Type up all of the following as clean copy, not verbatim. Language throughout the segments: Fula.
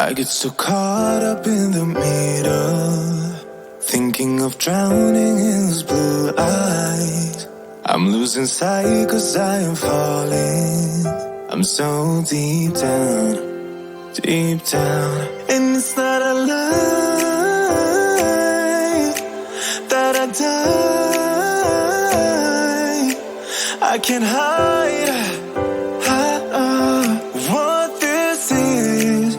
I get so caught up in the middle, thinking of drowning in those blue eyes. I'm losing sight 'cause I am falling. I'm so deep down, and it's not a lie that I die. I can't hide what this is.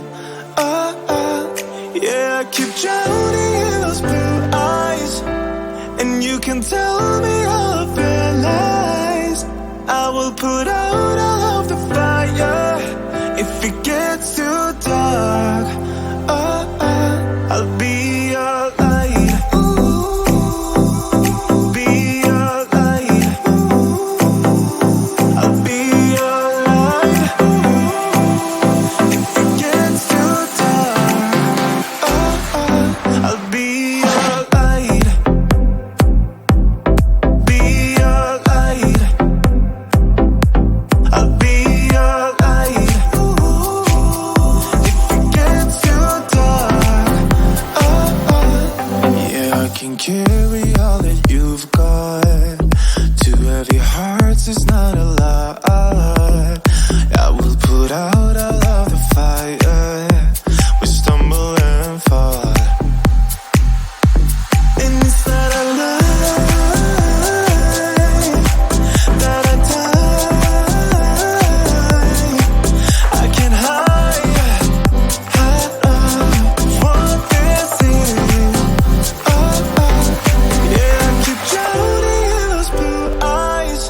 Yeah, I keep drowning in those blue eyes, and you can tell me all of your lies. I will put out all of the fire if it gets too dark. I'll be your light. Be your light. I'll be your light. If it gets too dark, I'll be your light. Be your light. I'll be your light. If it gets too dark, yeah, I can carry all that you've got. Two heavy hearts is not a lot. I will put out all of the fire. We stumble and fall, and it's not a lie that I die. I can't hide what this is. Yeah, I keep drowning in those blue eyes,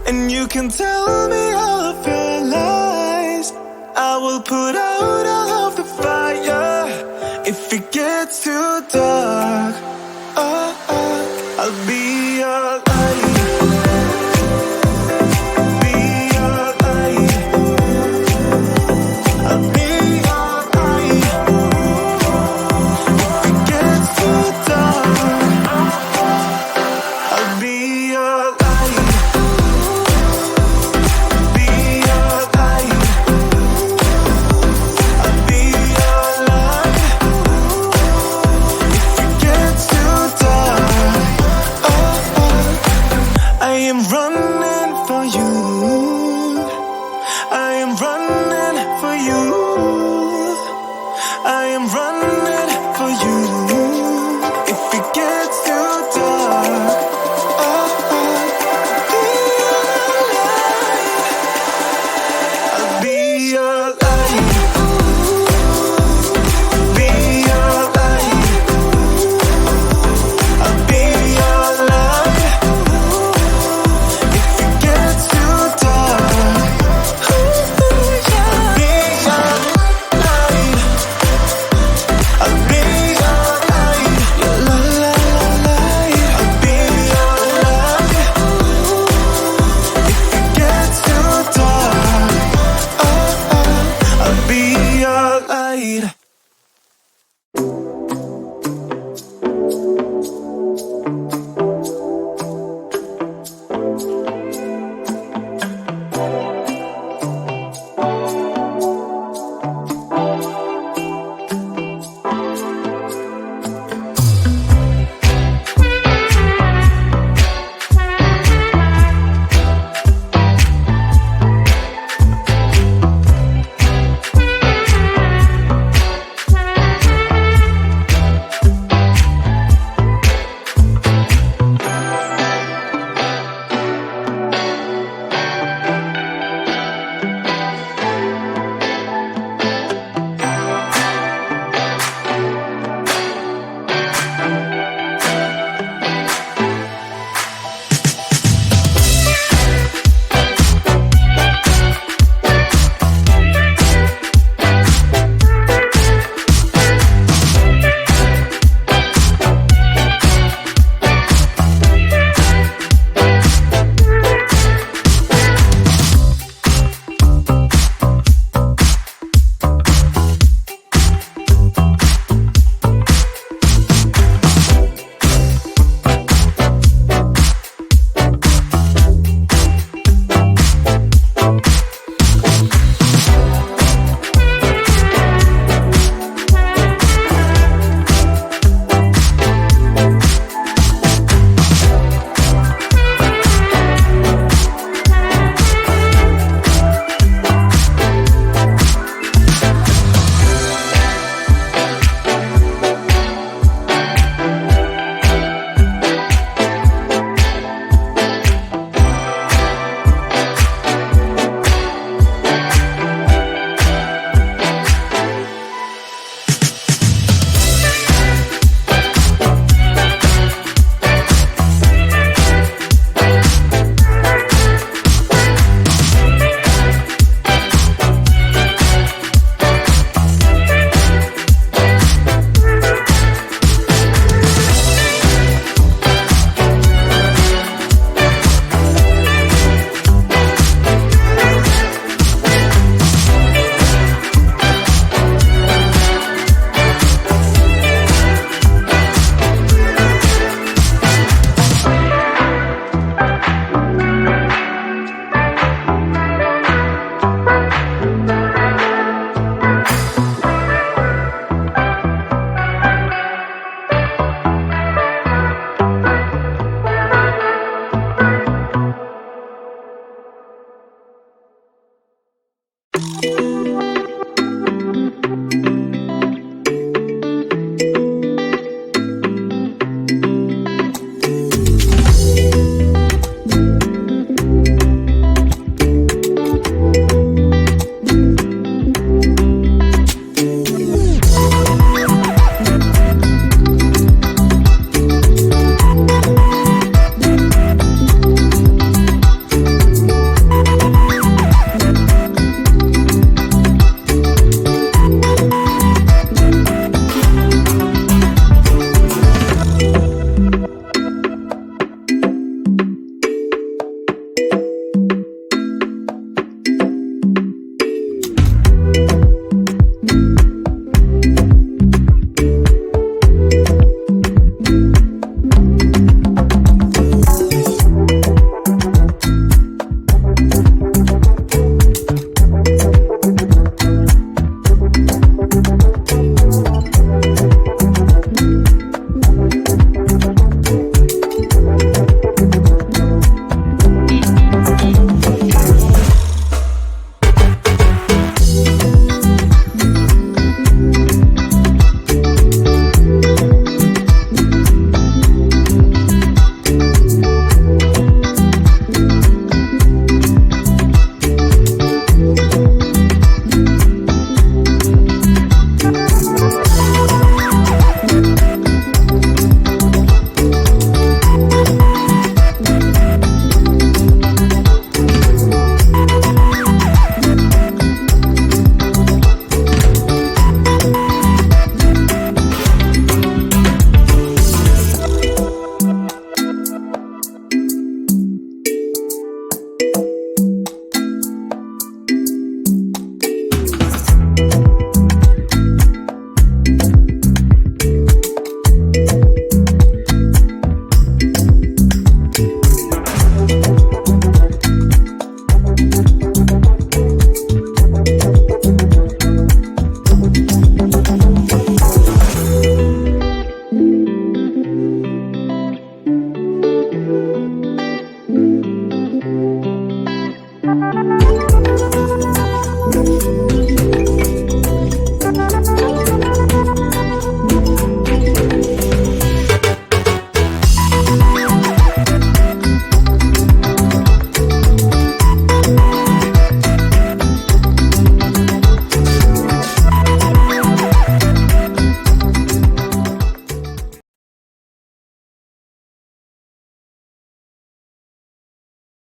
and you can tell me all of your lies. I will put out all of the fire if it gets too dark. I'll be your light. Be your light. I'll be your light. If it gets too dark, I'll be your light. Be your light. I'll be your light. If it gets too dark, I am running for you.